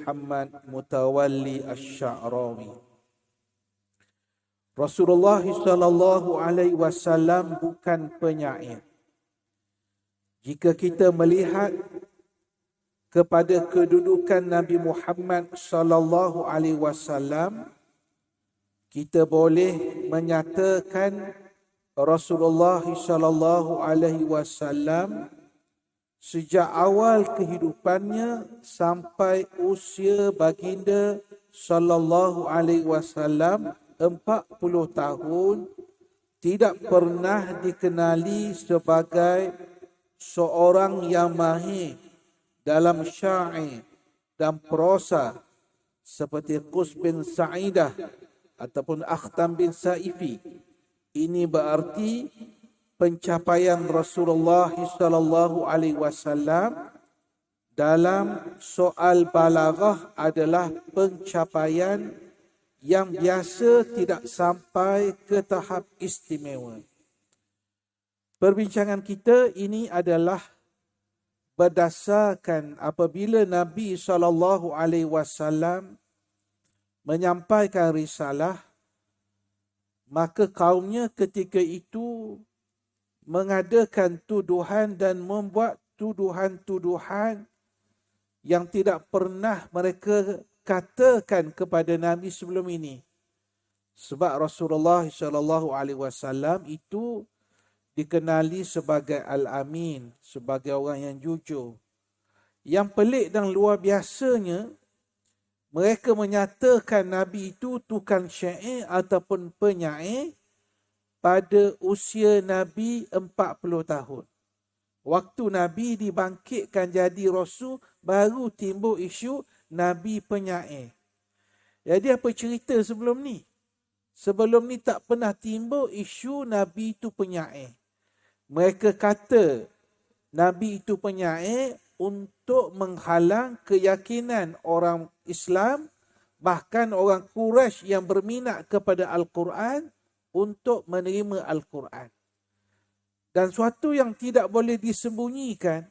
Muhammad Mutawalli Asy-Sya'rawi. Rasulullah sallallahu alaihi wasallam bukan penyair. Jika kita melihat kepada kedudukan Nabi Muhammad sallallahu alaihi wasallam, kita boleh menyatakan Rasulullah sallallahu alaihi wasallam sejak awal kehidupannya sampai usia baginda sallallahu alaihi wasallam 40 tahun tidak pernah dikenali sebagai seorang yang mahir dalam syair dan prosa seperti Qus bin Sa'idah ataupun Akhtam bin Saifi. Ini berarti pencapaian Rasulullah sallallahu alaihi wasallam dalam soal balaghah adalah pencapaian yang biasa tidak sampai ke tahap istimewa. Perbincangan kita ini adalah berdasarkan apabila Nabi sallallahu alaihi wasallam menyampaikan risalah, maka kaumnya ketika itu mengadakan tuduhan dan membuat tuduhan-tuduhan yang tidak pernah mereka katakan kepada Nabi sebelum ini. Sebab Rasulullah sallallahu alaihi wasallam itu dikenali sebagai Al-Amin, sebagai orang yang jujur. Yang pelik dan luar biasanya, mereka menyatakan Nabi itu tukang syair ataupun penyair pada usia Nabi 40 tahun. Waktu Nabi dibangkitkan jadi Rasul, baru timbul isu Nabi penyair. Jadi apa cerita sebelum ni? Sebelum ni tak pernah timbul isu Nabi itu penyair. Mereka kata Nabi itu penyair untuk menghalang keyakinan orang Islam, bahkan orang Quraisy yang berminat kepada Al-Quran untuk menerima Al-Quran. Dan suatu yang tidak boleh disembunyikan,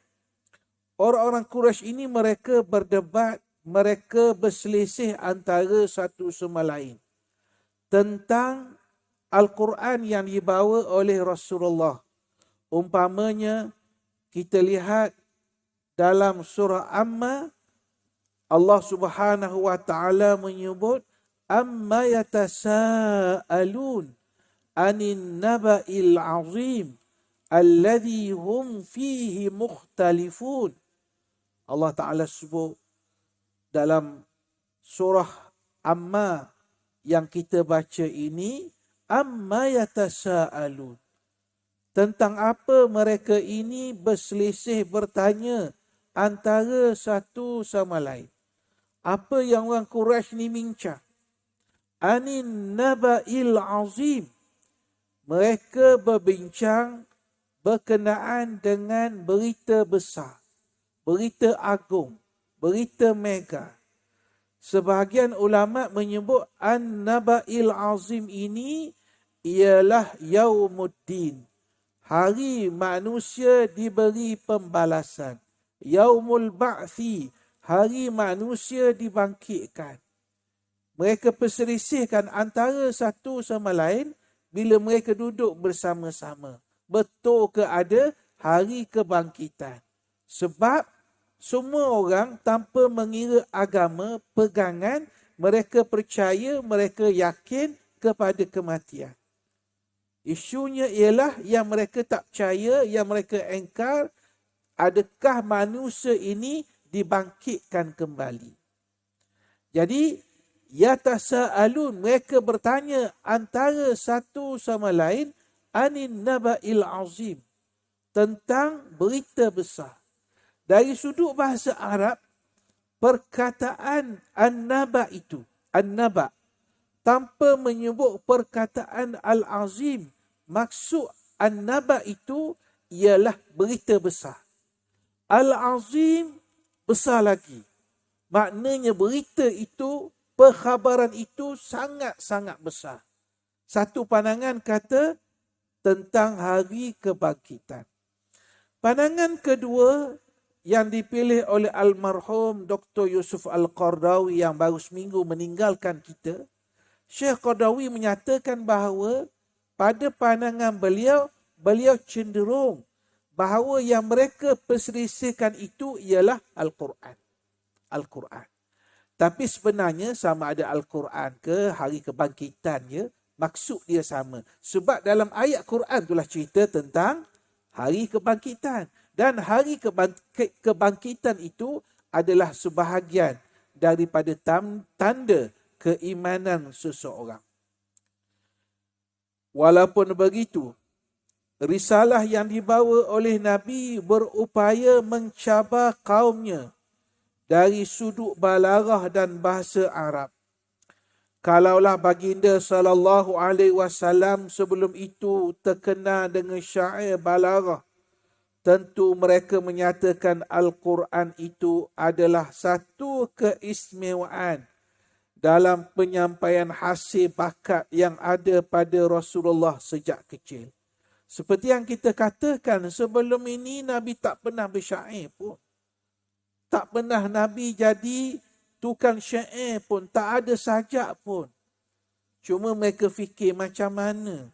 orang-orang Quraisy ini mereka berdebat, mereka berselisih antara satu sama lain tentang Al-Quran yang dibawa oleh Rasulullah. Umpamanya, kita lihat dalam surah Amma, Allah Subhanahu wa taala menyebut amma yatasaalun anin naba'il azim alladhi hum fihi mukhtalifun. Allah Taala sebut dalam surah Amma yang kita baca ini, amma yatasaalun, tentang apa mereka ini berselisih bertanya antara satu sama lain. Apa yang orang Quraisy ni bincang? Anin naba'il azim. Mereka berbincang berkenaan dengan berita besar, berita agung, berita mega. Sebahagian ulama menyebut an-naba'il azim ini ialah yaumuddin. Hari manusia diberi pembalasan. Yaumul ba'thi, hari manusia dibangkitkan. Mereka perselisihkan antara satu sama lain bila mereka duduk bersama-sama. Betul ke ada hari kebangkitan? Sebab semua orang tanpa mengira agama, pegangan, mereka percaya, mereka yakin kepada kematian. Isunya ialah yang mereka tak percaya, yang mereka engkar, adakah manusia ini dibangkitkan kembali. Jadi, yatasaalun, mereka bertanya antara satu sama lain, anin naba'il azim, tentang berita besar. Dari sudut bahasa Arab, perkataan an-naba' itu, an-naba', tanpa menyebut perkataan al-azim, maksud an-naba' itu ialah berita besar. Al-azim besar lagi. Maknanya berita itu, perkhabaran itu sangat-sangat besar. Satu pandangan kata tentang hari kebangkitan. Pandangan kedua yang dipilih oleh almarhum Dr. Yusuf Al-Qardawi yang baru seminggu meninggalkan kita, Syekh Qardawi menyatakan bahawa pada pandangan beliau, beliau cenderung bahawa yang mereka perselisihkan itu ialah Al-Quran. Al-Quran. Tapi sebenarnya sama ada Al-Quran ke hari kebangkitan, ya, maksud dia sama. Sebab dalam ayat Quran itulah cerita tentang hari kebangkitan. Dan hari kebangkitan itu adalah sebahagian daripada tanda keimanan seseorang. Walaupun begitu, risalah yang dibawa oleh Nabi berupaya mencabar kaumnya dari sudut balaghah dan bahasa Arab. Kalaulah baginda SAW sebelum itu terkenal dengan syair balaghah, tentu mereka menyatakan Al-Quran itu adalah satu keistimewaan dalam penyampaian hasil bakat yang ada pada Rasulullah sejak kecil. Seperti yang kita katakan sebelum ini, Nabi tak pernah bersyair pun. Tak pernah Nabi jadi tukang syair pun. Tak ada sajak pun. Cuma mereka fikir macam mana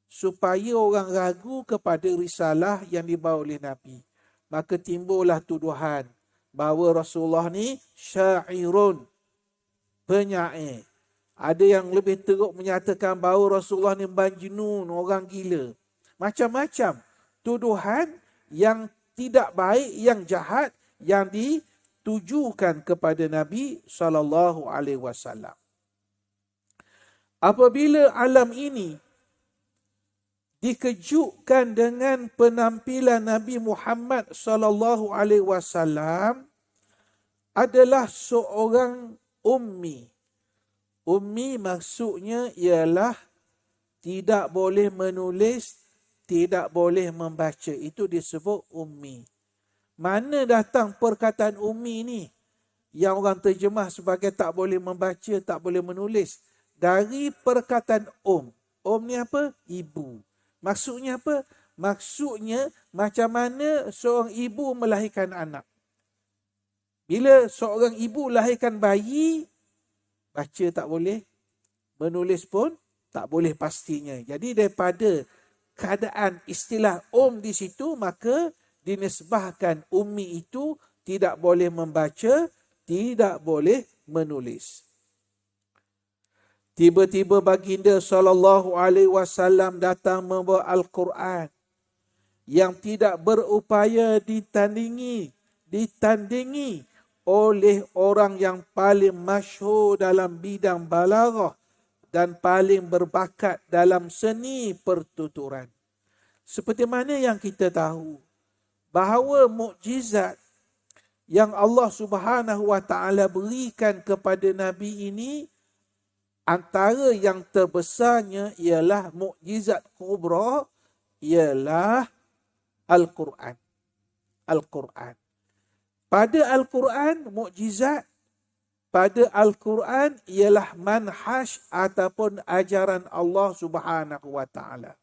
supaya orang ragu kepada risalah yang dibawa oleh Nabi. Maka timbullah tuduhan bahawa Rasulullah ni syairun, penyair. Ada yang lebih teruk menyatakan bahawa Rasulullah ni majnun, orang gila. Macam-macam tuduhan yang tidak baik, yang jahat, yang ditujukan kepada Nabi SAW. Apabila alam ini dikejutkan dengan penampilan Nabi Muhammad SAW, adalah seorang ummi. Ummi maksudnya ialah tidak boleh menulis, tidak boleh membaca. Itu disebut ummi. Mana datang perkataan ummi ni? Yang orang terjemah sebagai tak boleh membaca, tak boleh menulis. Dari perkataan ni apa? Ibu. Maksudnya apa? Maksudnya macam mana seorang ibu melahirkan anak. Bila seorang ibu lahirkan bayi, baca tak boleh, menulis pun tak boleh pastinya. Jadi daripada keadaan istilah di situ, maka dinisbahkan ummi itu tidak boleh membaca, tidak boleh menulis. Tiba-tiba baginda SAW datang membawa Al-Quran yang tidak berupaya ditandingi oleh orang yang paling masyhur dalam bidang balaghah dan paling berbakat dalam seni pertuturan. Seperti mana yang kita tahu bahawa mukjizat yang Allah Subhanahu wa taala berikan kepada Nabi ini, antara yang terbesarnya ialah mukjizat kubra, ialah Al-Quran. Al-Quran. Pada Al-Quran, mukjizat pada Al-Quran ialah manhaj ataupun ajaran Allah Subhanahu wa taala.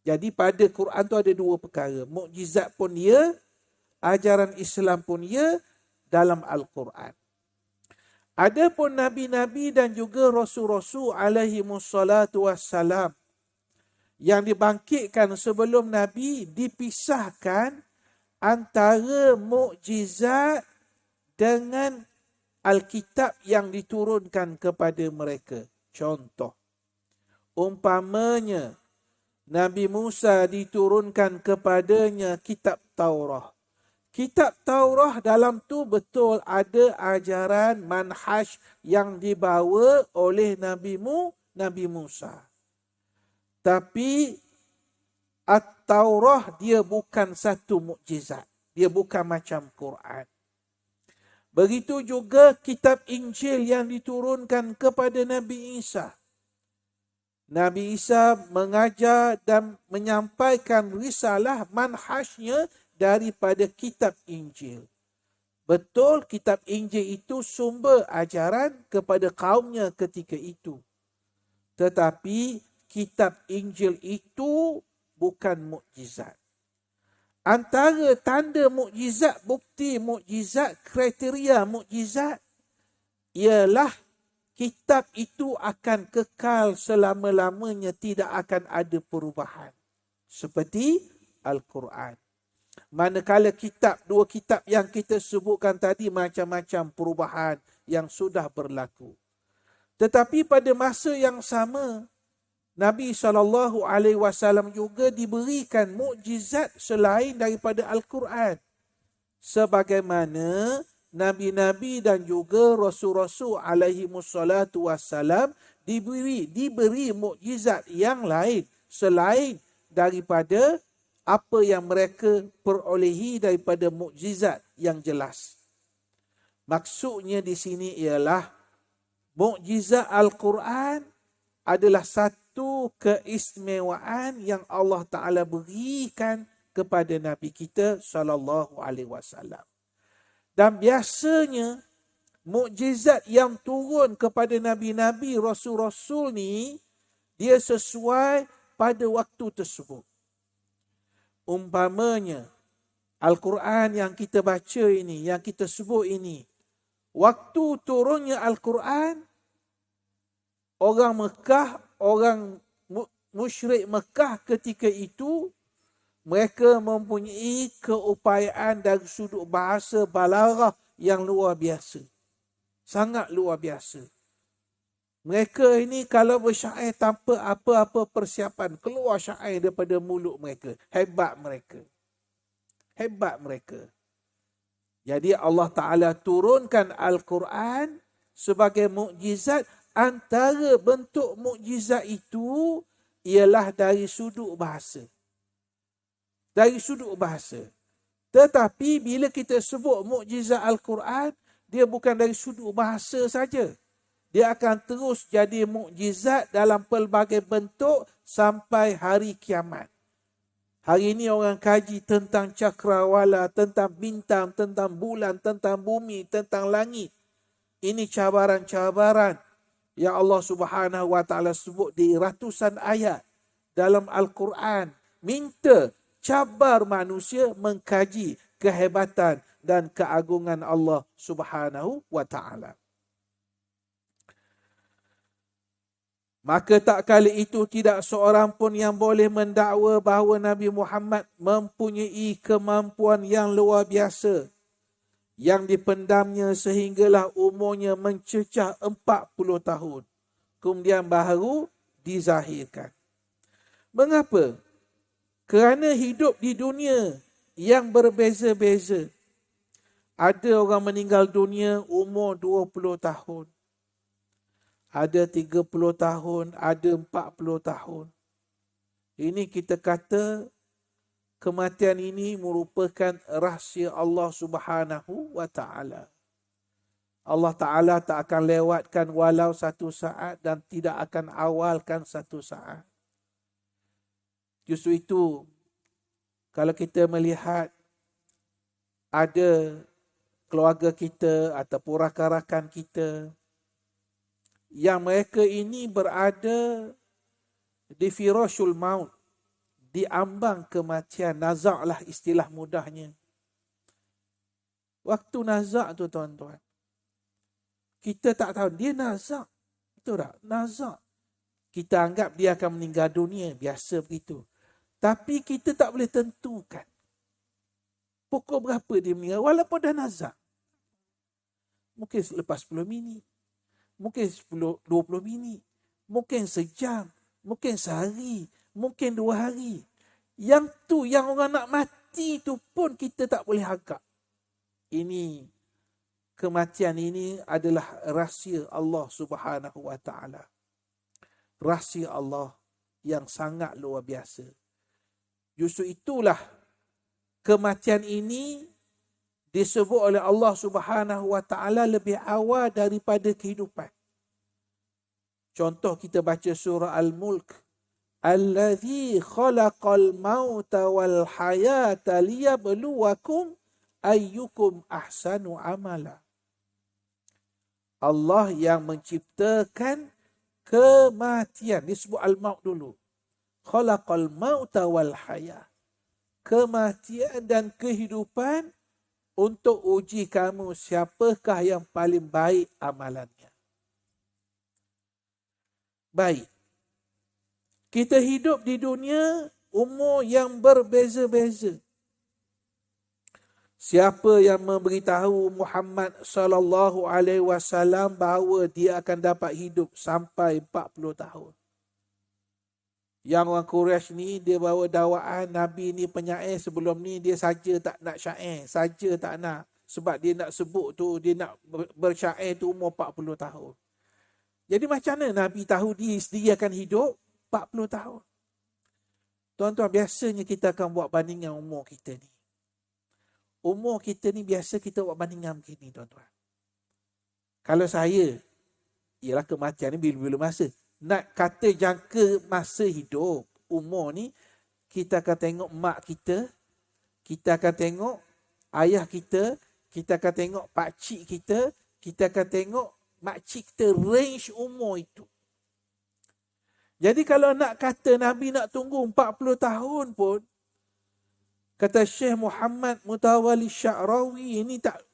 Jadi pada Quran tu ada dua perkara. Mukjizat pun ya, ajaran Islam pun ya dalam Al-Quran. Adapun nabi-nabi dan juga rasul-rasul alaihi wassalatu wassalam yang dibangkitkan sebelum Nabi, dipisahkan antara mukjizat dengan Alkitab yang diturunkan kepada mereka. Contoh, umpamanya Nabi Musa diturunkan kepadanya kitab Taurah. Kitab Taurah dalam tu betul ada ajaran manhaj yang dibawa oleh Nabi Musa. Tapi At-Taurah dia bukan satu mukjizat. Dia bukan macam Quran. Begitu juga kitab Injil yang diturunkan kepada Nabi Isa. Nabi Isa mengajar dan menyampaikan risalah manhajnya daripada kitab Injil. Betul kitab Injil itu sumber ajaran kepada kaumnya ketika itu. Tetapi kitab Injil itu bukan mukjizat. Antara tanda mukjizat, bukti mukjizat, kriteria mukjizat ialah kitab itu akan kekal selama-lamanya, tidak akan ada perubahan. Seperti Al-Quran. Manakala dua kitab yang kita sebutkan tadi, macam-macam perubahan yang sudah berlaku. Tetapi pada masa yang sama, Nabi SAW juga diberikan mukjizat selain daripada Al-Quran. Sebagaimana Nabi-Nabi dan juga Rasul-Rasul SAW diberi mukjizat yang lain selain daripada apa yang mereka perolehi daripada mukjizat yang jelas. Maksudnya di sini ialah mukjizat Al-Quran adalah satu keistimewaan yang Allah Ta'ala berikan kepada Nabi kita SAW. Dan biasanya mukjizat yang turun kepada Nabi-Nabi, Rasul-Rasul ni, dia sesuai pada waktu tersebut. Umpamanya, Al-Quran yang kita baca ini, yang kita sebut ini, waktu turunnya Al-Quran, orang Mekah, orang musyrik Mekah ketika itu, mereka mempunyai keupayaan dari sudut bahasa balaghah yang luar biasa. Sangat luar biasa. Mereka ini kalau bersyair tanpa apa-apa persiapan, keluar syair daripada mulut mereka. Hebat mereka. Hebat mereka. Jadi Allah Ta'ala turunkan Al-Quran sebagai mukjizat. Antara bentuk mukjizat itu ialah dari sudut bahasa. Dari sudut bahasa. Tetapi bila kita sebut mukjizat Al-Quran, dia bukan dari sudut bahasa saja. Dia akan terus jadi mukjizat dalam pelbagai bentuk sampai hari kiamat. Hari ini orang kaji tentang cakrawala, tentang bintang, tentang bulan, tentang bumi, tentang langit. Ini cabaran-cabaran yang Allah Subhanahu Wa Taala sebut di ratusan ayat dalam Al-Quran. Minta cabar manusia mengkaji kehebatan dan keagungan Allah Subhanahu Wa Taala. Maka tak kali itu tidak seorang pun yang boleh mendakwa bahawa Nabi Muhammad mempunyai kemampuan yang luar biasa yang dipendamnya sehinggalah umurnya mencecah 40 tahun. Kemudian baru dizahirkan. Mengapa? Kerana hidup di dunia yang berbeza-beza. Ada orang meninggal dunia umur 20 tahun. Ada 30 tahun, ada 40 tahun. Ini kita kata kematian ini merupakan rahsia Allah Subhanahu Wa Taala. Allah Ta'ala tak akan lewatkan walau satu saat dan tidak akan awalkan satu saat. Justru itu, kalau kita melihat ada keluarga kita ataupun rakan-rakan kita yang mereka ini berada di firashul maut, di ambang kematian, nazak lah istilah mudahnya. Waktu nazak tu tuan-tuan, kita tak tahu dia nazak. Betul tak? Nazak. Kita anggap dia akan meninggal dunia, biasa begitu. Tapi kita tak boleh tentukan pukul berapa dia meninggal, walaupun dah nazak. Mungkin selepas 10 minit. Mungkin 20 minit, mungkin sejam, mungkin sehari, mungkin 2 hari. Yang tu, yang orang nak mati tu pun kita tak boleh agak. Ini, kematian ini adalah rahsia Allah Subhanahu Wa Taala. Rahsia Allah yang sangat luar biasa. Justru itulah kematian ini disebut oleh Allah Subhanahu Wa Taala lebih awal daripada kehidupan. Contoh kita baca surah Al-Mulk. Allazi khalaqal mauta wal hayata liyabluwakum ayyukum ahsanu amala. Allah yang menciptakan kematian. Disebut Al-Maut dulu. Khalaqal mauta wal hayat. kematian dan kehidupan untuk uji kamu siapakah yang paling baik amalannya. Baik. Kita hidup di dunia umur yang berbeza-beza. Siapa yang memberitahu Muhammad sallallahu alaihi wasallam bahawa dia akan dapat hidup sampai 40 tahun? Yang orang Quraisy ni dia bawa dakwaan Nabi ni penyair, sebelum ni dia saja tak nak syair, saja tak nak. Sebab dia nak sebut tu, dia nak bersyair tu umur 40 tahun. Jadi macam mana Nabi tahu dia sendiri akan hidup 40 tahun? Tuan-tuan, biasanya kita akan buat bandingan umur kita ni. Umur kita ni biasa kita buat bandingan begini, tuan-tuan. Kalau saya, ialah kematian ni bila-bila masa. Nak kata jangka masa hidup, umur ni, kita akan tengok mak kita akan tengok ayah kita akan tengok pakcik kita akan tengok makcik kita, range umur itu. Jadi kalau nak kata Nabi nak tunggu 40 tahun pun, kata Syekh Muhammad Mutawalli Sya'rawi, ini tak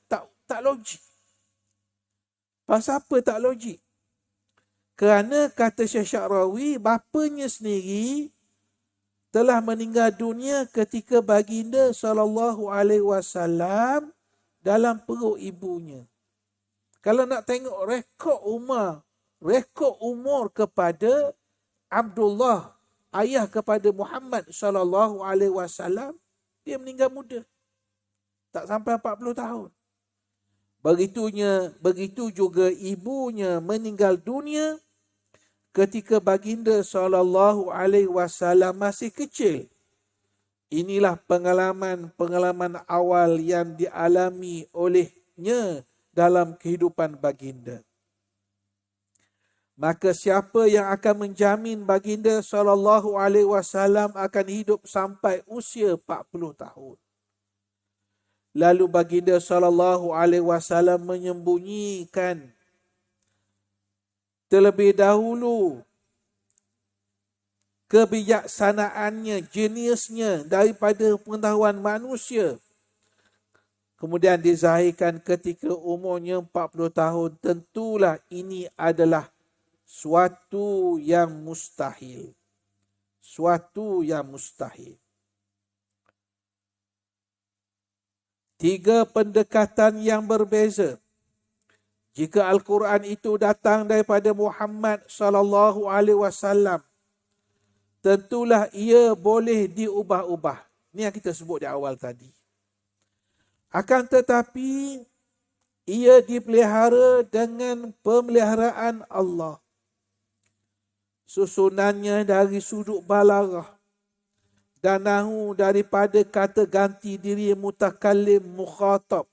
logik. Pasal apa tak logik? Kerana kata Syekh Sya'rawi, bapanya sendiri telah meninggal dunia ketika baginda sallallahu alaihi wasallam dalam perut ibunya. Kalau nak tengok rekod umur kepada Abdullah, ayah kepada Muhammad sallallahu alaihi wasallam, dia meninggal muda. Tak sampai 40 tahun. Begitu juga ibunya meninggal dunia ketika baginda sallallahu alaihi wasallam masih kecil. Inilah pengalaman awal yang dialami olehnya dalam kehidupan baginda. Maka siapa yang akan menjamin baginda sallallahu alaihi wasallam akan hidup sampai usia 40 tahun? Lalu baginda sallallahu alaihi wasallam menyembunyikan terlebih dahulu kebijaksanaannya, jeniusnya daripada pengetahuan manusia. Kemudian dizahirkan ketika umurnya 40 tahun. Tentulah ini adalah suatu yang mustahil. Suatu yang mustahil. 3 pendekatan yang berbeza. Jika Al-Quran itu datang daripada Muhammad sallallahu alaihi wasallam, tentulah ia boleh diubah-ubah. Ini yang kita sebut di awal tadi. Akan tetapi ia dipelihara dengan pemeliharaan Allah. Susunannya dari sudut balaghah dan nahu daripada kata ganti diri mutakallim mukhatab,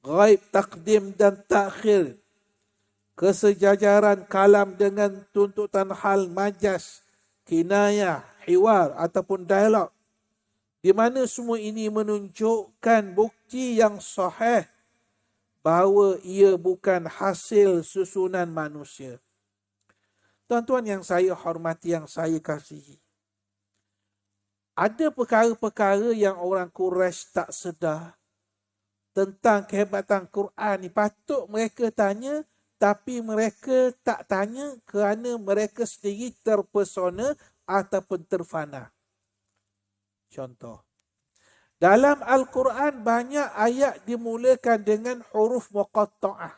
ghaib takdim dan takhir, kesejajaran kalam dengan tuntutan hal majas, kinayah, hiwar ataupun dialog, di mana semua ini menunjukkan bukti yang sahih bahawa ia bukan hasil susunan manusia. Tuan-tuan yang saya hormati, yang saya kasihi, ada perkara-perkara yang orang Quraisy tak sedar tentang kehebatan Quran ni. Patut mereka tanya, tapi mereka tak tanya kerana mereka sendiri terpesona ataupun terfana. Contoh, dalam Al-Quran banyak ayat dimulakan dengan huruf muqatta'ah.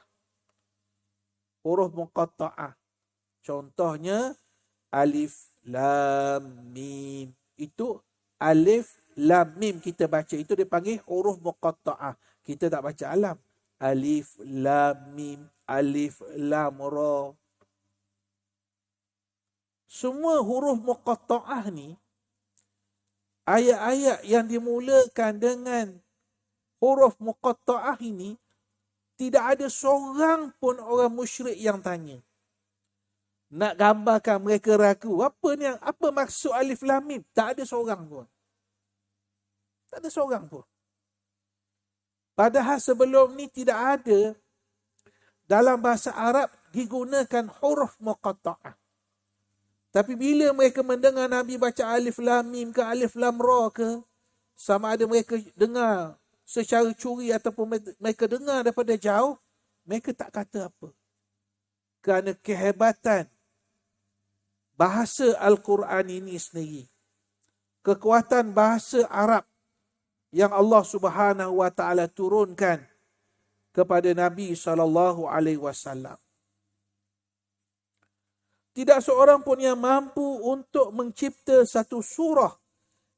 Huruf muqatta'ah. Contohnya alif, lam, mim. Itu alif, lam, mim kita baca. Itu dipanggil huruf muqatta'ah. Kita tak baca alam. Alif, lam, mim, alif, lam, ra. Semua huruf muqatta'ah ni, ayat-ayat yang dimulakan dengan huruf muqatta'ah ini, tidak ada seorang pun orang musyrik yang tanya. Nak gambarkan mereka ragu. Apa maksud alif lam mim? Tak ada seorang pun. Tak ada seorang pun. Padahal sebelum ni tidak ada dalam bahasa Arab digunakan huruf muqatta'ah. Tapi bila mereka mendengar Nabi baca alif lam mim ke alif lam ra ke, sama ada mereka dengar secara curi ataupun mereka dengar daripada jauh, mereka tak kata apa. Kerana kehebatan bahasa Al-Quran ini sendiri, kekuatan bahasa Arab yang Allah Subhanahu wa taala turunkan kepada Nabi SAW. Tidak seorang pun yang mampu untuk mencipta satu surah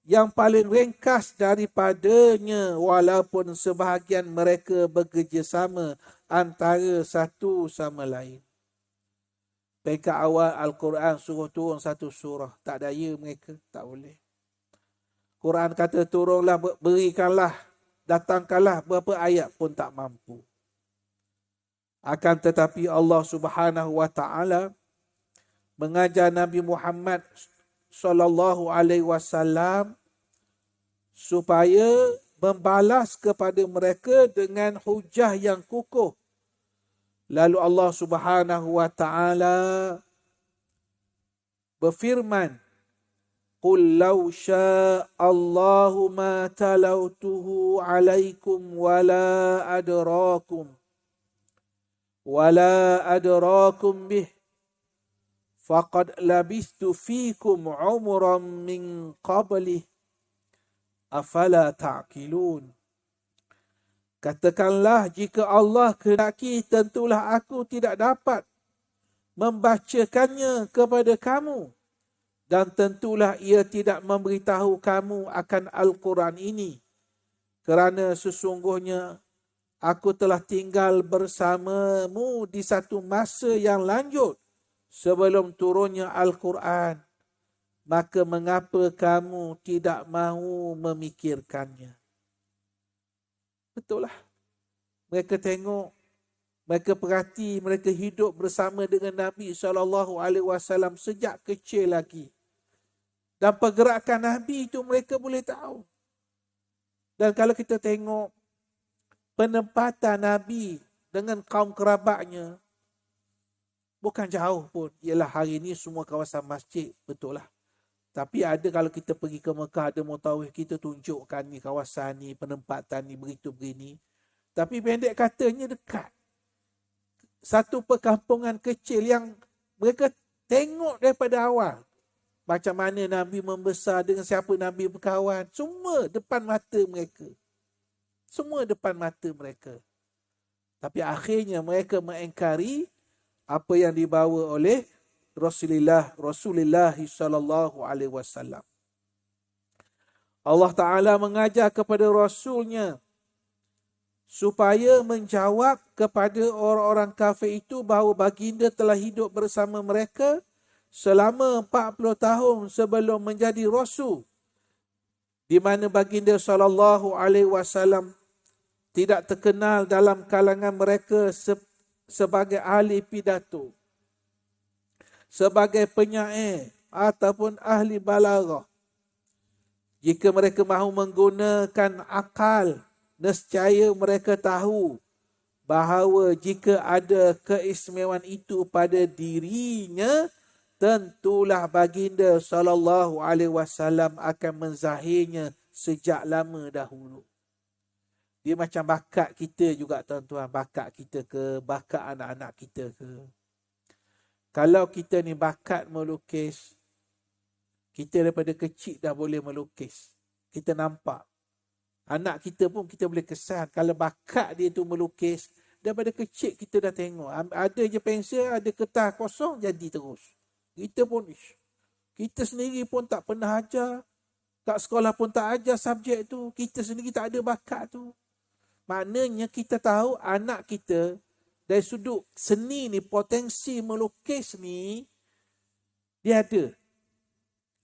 yang paling ringkas daripadanya, walaupun sebahagian mereka bekerjasama antara satu sama lain. Peringkat awal Al-Quran suruh turun satu surah, tak daya mereka, tak boleh. Quran kata turunlah, berikanlah, datangkanlah berapa ayat pun tak mampu. Akan tetapi Allah Subhanahu wa taala mengajar Nabi Muhammad sallallahu alaihi wasallam supaya membalas kepada mereka dengan hujah yang kukuh. Lalu Allah Subhanahu wa taala berfirman, "Qul law syaa Allahu ma talautuhu 'alaikum wala adrakum bih faqad labistu fikum 'umran min qablih afala ta'qilun." Katakanlah, jika Allah kehendaki, tentulah aku tidak dapat membacakannya kepada kamu, dan tentulah ia tidak memberitahu kamu akan Al-Quran ini, kerana sesungguhnya aku telah tinggal bersamamu di satu masa yang lanjut sebelum turunnya Al-Quran. Maka mengapa kamu tidak mahu memikirkannya? Betul lah. Mereka tengok, mereka perhati, mereka hidup bersama dengan Nabi SAW sejak kecil lagi. Dan pergerakan Nabi itu mereka boleh tahu. Dan kalau kita tengok penempatan Nabi dengan kaum kerabatnya, bukan jauh pun. Ialah hari ini semua kawasan masjid, betul lah. Tapi ada kalau kita pergi ke Mekah, ada mutawif, kita tunjukkan ni kawasan ni, penempatan ni, begitu begini. Tapi pendek katanya dekat. Satu perkampungan kecil yang mereka tengok daripada awal. Macam mana Nabi membesar, dengan siapa Nabi berkawan. Semua depan mata mereka. Semua depan mata mereka. Tapi akhirnya mereka mengingkari apa yang dibawa oleh Rasulullah sallallahu alaihi wasallam. Allah Ta'ala mengajar kepada Rasulnya supaya menjawab kepada orang-orang kafir itu bahawa baginda telah hidup bersama mereka selama 40 tahun sebelum menjadi Rasul, di mana baginda sallallahu alaihi wasallam tidak terkenal dalam kalangan mereka sebagai ahli pidato, sebagai penyair ataupun ahli balaghah. Jika mereka mahu menggunakan akal, nescaya mereka tahu bahawa jika ada keistimewaan itu pada dirinya, tentulah baginda sallallahu alaihi wasallam akan menzahirnya sejak lama dahulu. Dia macam bakat kita juga, tuan-tuan. Bakat kita ke, bakat anak-anak kita ke. Kalau kita ni bakat melukis, kita daripada kecil dah boleh melukis. Kita nampak. Anak kita pun kita boleh kesan. Kalau bakat dia tu melukis, daripada kecil kita dah tengok. Ada je pensel, ada kertas kosong, jadi terus. Kita pun, kita sendiri pun tak pernah ajar. Kat sekolah pun tak ajar subjek tu. Kita sendiri tak ada bakat tu. Maknanya kita tahu anak kita dari sudut seni ni, potensi melukis ni, dia ada.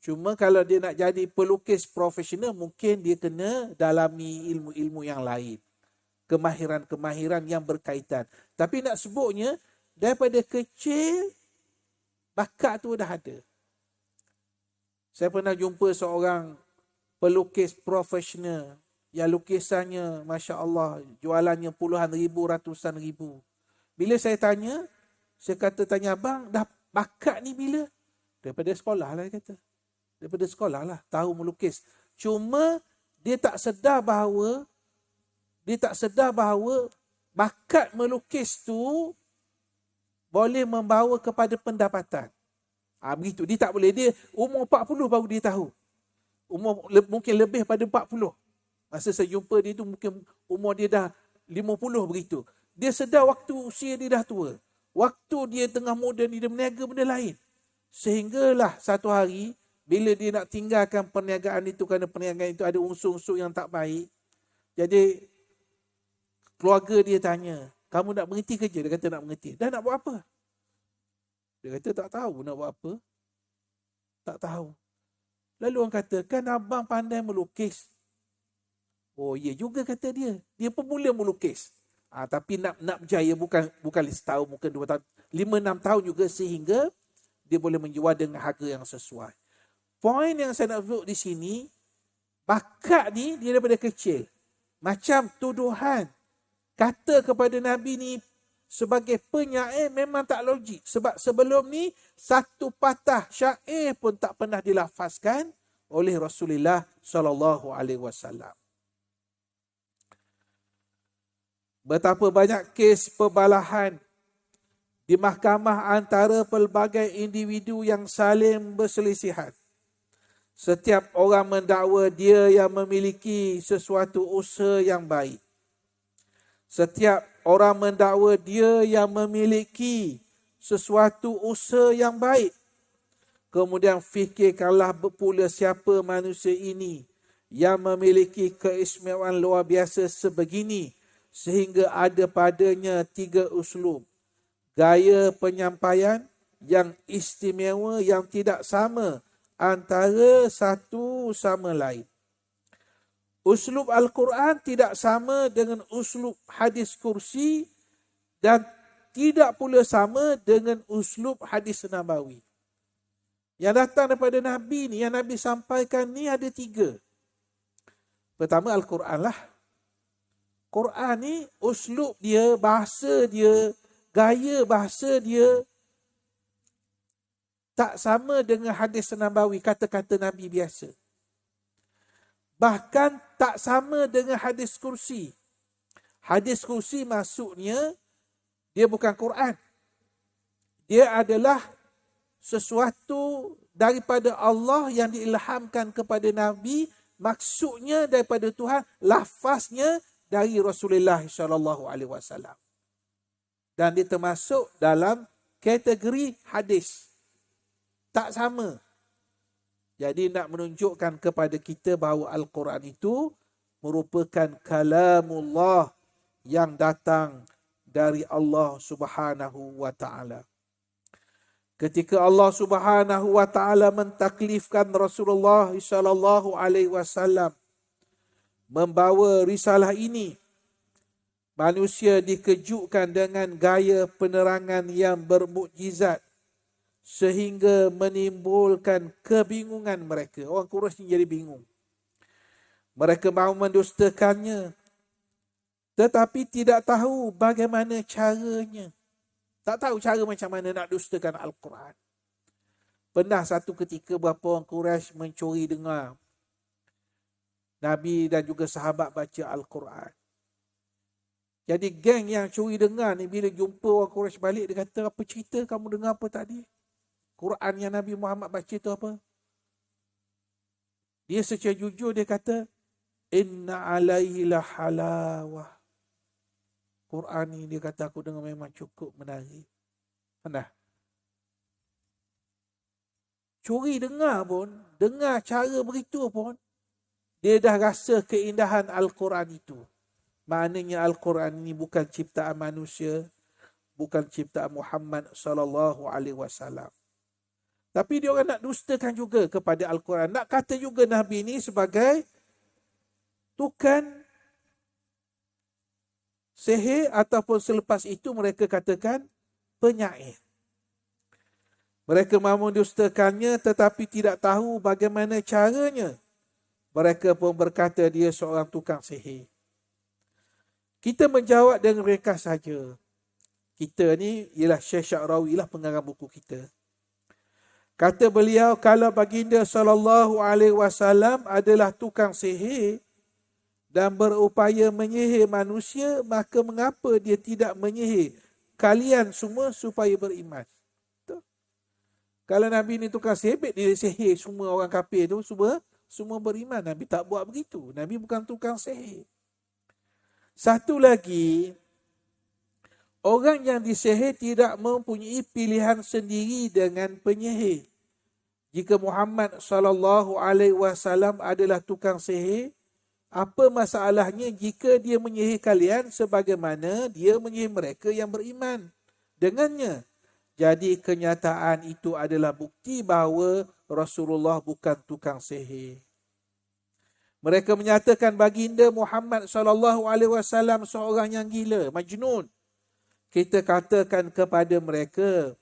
Cuma kalau dia nak jadi pelukis profesional, mungkin dia kena dalami ilmu-ilmu yang lain. Kemahiran-kemahiran yang berkaitan. Tapi nak sebutnya, daripada kecil, bakat tu dah ada. Saya pernah jumpa seorang pelukis profesional yang lukisannya, Masya Allah, jualannya puluhan ribu, ratusan ribu. Bila saya tanya, tanya abang, dah bakat ni bila? Daripada sekolah lah, dia kata. Daripada sekolah lah, tahu melukis. Cuma dia tak sedar bahawa bakat melukis tu boleh membawa kepada pendapatan. Begitu. Dia tak boleh. Dia umur 40 baru dia tahu. Mungkin lebih pada 40. Masa saya jumpa dia tu mungkin umur dia dah 50 begitu. Dia sedar waktu usia dia dah tua. Waktu dia tengah muda ni dia berniaga benda lain. Sehinggalah satu hari bila dia nak tinggalkan perniagaan itu kerana perniagaan itu ada unsur-unsur yang tak baik. Jadi keluarga dia tanya, kamu nak berhenti kerja? Dia kata nak berhenti. Dan nak buat apa? Dia kata tak tahu nak buat apa. Tak tahu. Lalu orang kata, kan abang pandai melukis. Oh ya juga kata dia. Dia pemula melukis. Tapi nak berjaya bukan setahun, bukan 2 tahun. 5-6 tahun juga sehingga dia boleh menjual dengan harga yang sesuai. Poin yang saya nak sebut di sini, bakat ni dia daripada kecil. Macam tuduhan kata kepada Nabi ni sebagai penyair memang tak logik. Sebab sebelum ni satu patah syair pun tak pernah dilafazkan oleh Rasulullah SAW. Betapa banyak kes perbalahan di mahkamah antara pelbagai individu yang saling berselisihan. Setiap orang mendakwa dia yang memiliki sesuatu usaha yang baik. Setiap orang mendakwa dia yang memiliki sesuatu usaha yang baik. Kemudian fikirkanlah pula siapa manusia ini yang memiliki keistimewaan luar biasa sebegini sehingga ada padanya 3 uslub. Gaya penyampaian yang istimewa yang tidak sama antara satu sama lain. Uslub Al-Quran tidak sama dengan uslub hadis kursi dan tidak pula sama dengan uslub hadis Nabawi. Yang datang daripada Nabi ni, yang Nabi sampaikan ni ada 3. Pertama Al-Quran lah. Quran ni uslub dia, bahasa dia, gaya bahasa dia tak sama dengan hadis Nabawi, kata-kata Nabi biasa. Bahkan tak sama dengan hadis kursi. Hadis kursi maksudnya dia bukan Quran. Dia adalah sesuatu daripada Allah yang diilhamkan kepada Nabi, maksudnya daripada Tuhan, lafaznya dari Rasulullah SAW. Dan dia termasuk dalam kategori hadis. Tak sama. Jadi nak menunjukkan kepada kita bahawa Al-Quran itu merupakan kalamullah yang datang dari Allah Subhanahu wa taala. Ketika Allah Subhanahu wa taala mentaklifkan Rasulullah sallallahu alaihi wasallam membawa risalah ini, manusia dikejutkan dengan gaya penerangan yang bermukjizat sehingga menimbulkan kebingungan mereka. Orang Quraisy jadi bingung. Mereka mahu mendustakannya, tetapi tidak tahu bagaimana caranya. Tak tahu cara macam mana nak dustakan Al-Quran. Pernah satu ketika beberapa orang Quraisy mencuri dengar Nabi dan juga sahabat baca Al-Quran. Jadi geng yang curi dengar ni bila jumpa orang Quraisy balik, dia kata, apa cerita kamu dengar apa tadi? Quran yang Nabi Muhammad baca tu apa? Dia secara jujur dia kata, inna alaihi la halawah. Quran ni dia kata aku dengar memang cukup menarik. Pernah? Curi dengar pun, dengar cara begitu pun, dia dah rasa keindahan Al-Quran itu. Maknanya Al-Quran ini bukan ciptaan manusia, bukan ciptaan Muhammad sallallahu alaihi wasallam. Tapi dia orang nak dustakan juga kepada Al-Quran. Nak kata juga Nabi ini sebagai tukang sihir, ataupun selepas itu mereka katakan penyair. Mereka mahu mendustakannya tetapi tidak tahu bagaimana caranya. Mereka pun berkata dia seorang tukang sihir. Kita menjawab dengan mereka saja. Kita ni ialah Syekh Sya'rawi lah pengarang buku kita. Kata beliau, kalau baginda sallallahu alaihi wasallam adalah tukang sihir, dan berupaya menyihir manusia, maka mengapa dia tidak menyihir kalian semua supaya beriman? Betul? Kalau Nabi ni tukang sihir, dia sihir semua orang kafir tu semua beriman. Nabi tak buat begitu. Nabi bukan tukang sihir. Satu lagi, orang yang disihir tidak mempunyai pilihan sendiri dengan penyihir. Jika Muhammad SAW adalah tukang sihir, apa masalahnya jika dia menyihir kalian sebagaimana dia menyihir mereka yang beriman dengannya? Jadi kenyataan itu adalah bukti bahawa Rasulullah bukan tukang sihir. Mereka menyatakan baginda Muhammad SAW seorang yang gila, majnun. Kita katakan kepada mereka,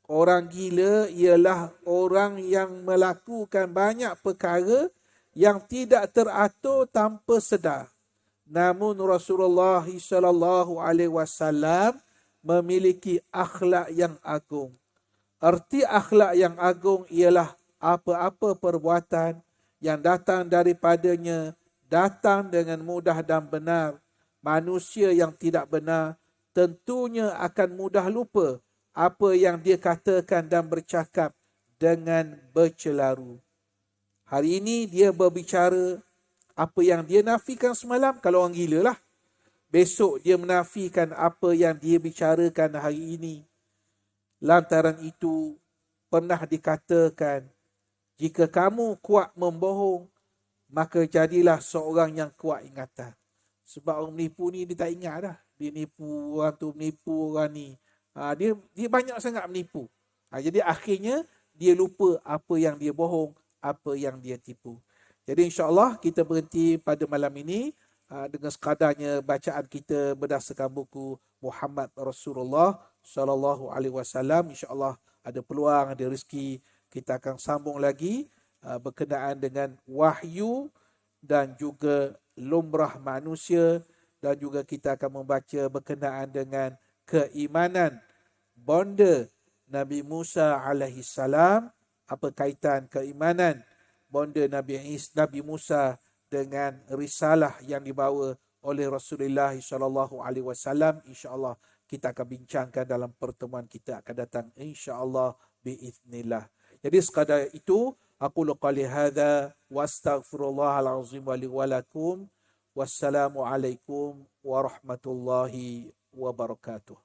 orang gila ialah orang yang melakukan banyak perkara yang tidak teratur tanpa sedar. Namun Rasulullah SAW memiliki akhlak yang agung. Arti akhlak yang agung ialah apa-apa perbuatan yang datang daripadanya datang dengan mudah dan benar. Manusia yang tidak benar tentunya akan mudah lupa apa yang dia katakan dan bercakap dengan bercelaru. Hari ini dia berbicara apa yang dia nafikan semalam, kalau orang gila lah. Besok dia menafikan apa yang dia bicarakan hari ini. Lantaran itu pernah dikatakan, jika kamu kuat membohong, maka jadilah seorang yang kuat ingatan. Sebab orang menipu ni dia tak ingat dah. Dia nipu orang tu, menipu orang ni. Dia banyak sangat menipu. Jadi akhirnya dia lupa apa yang dia bohong, apa yang dia tipu. Jadi insya-Allah kita berhenti pada malam ini dengan sekadarnya bacaan kita berdasarkan buku Muhammad Rasulullah sallallahu alaihi wasallam. Insya-Allah ada peluang, ada rezeki, kita akan sambung lagi berkenaan dengan wahyu dan juga lumrah manusia, dan juga kita akan membaca berkenaan dengan keimanan bonda Nabi Musa alaihi salam. Apa kaitan keimanan bonda Nabi Musa dengan risalah yang dibawa oleh Rasulullah sallallahu alaihi wasallam? Insya-Allah kita akan bincangkan dalam pertemuan kita akan datang, insya-Allah biiznillah. Jadi sekadar itu aku qali hadza wa astaghfirullahal azim wa li wa lakum. Wassalamu alaikum warahmatullahi wabarakatuh.